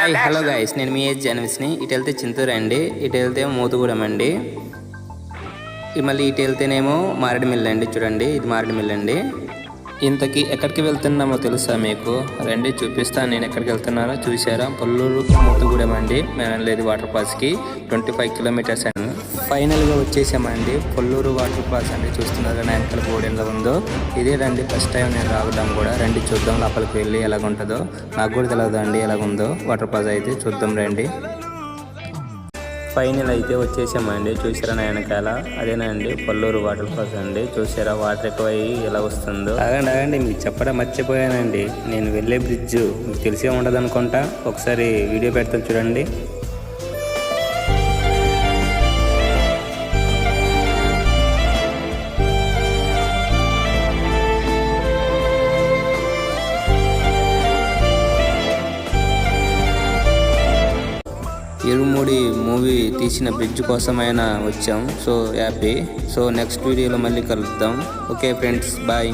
Hi hello guys, నేను మీ age జర్నలిస్ట్ని. ఇటు వెళ్తే చింతూరు అండి, ఇటు వెళ్తే మోతుగూడెం అండి, మళ్ళీ ఇటు వెళ్తేనేమో మారేడుమిల్లి అండి. చూడండి, ఇది మారేడుమిల్లి అండి. ఇంతకీ ఎక్కడికి వెళ్తున్నామో తెలుసా మీకు? రండి చూపిస్తాను నేను ఎక్కడికి వెళ్తున్నానో. చూసారా, పొల్లూరు మోతుగూడెం అండి. మేము వెళ్ళేది వాటర్ ఫాల్స్కి 25 కిలోమీటర్స్ అండి. ఫైనల్గా వచ్చేసామండి పొల్లూరు వాటర్ ఫాల్స్ అండి. చూస్తున్నారు నా వెనకాల బోర్డు ఎలా ఉందో. ఇదే రండి ఫస్ట్ టైం నేను రావడం కూడా. రండి చూద్దాం లోపలికి వెళ్ళి ఎలాగుంటుందో. నాకు కూడా తెలియదు అండి ఎలాగుందో వాటర్ ఫాల్స్ అయితే. చూద్దాం రండి. ఫైనల్ అయితే వచ్చేసామండి. చూసారా నా వెనకాల, అదేనండి పొల్లూరు వాటర్ ఫాల్స్ అండి. చూసారా వాటర్ ఎక్కువ ఎలా వస్తుందో. ఆగండి మీకు చెప్పడం మర్చిపోయానండి. నేను వెళ్ళే బ్రిడ్జ్ మీకు తెలిసే ఉండదు అనుకుంటా. ఒకసారి వీడియో పెడతాను చూడండి. ఇరుముడి మూవీ తీసిన బ్రిడ్జ్ కోసమైనా వచ్చాం. So happy. సో నెక్స్ట్ వీడియోలో మళ్ళీ కలుద్దాం. Okay friends, bye.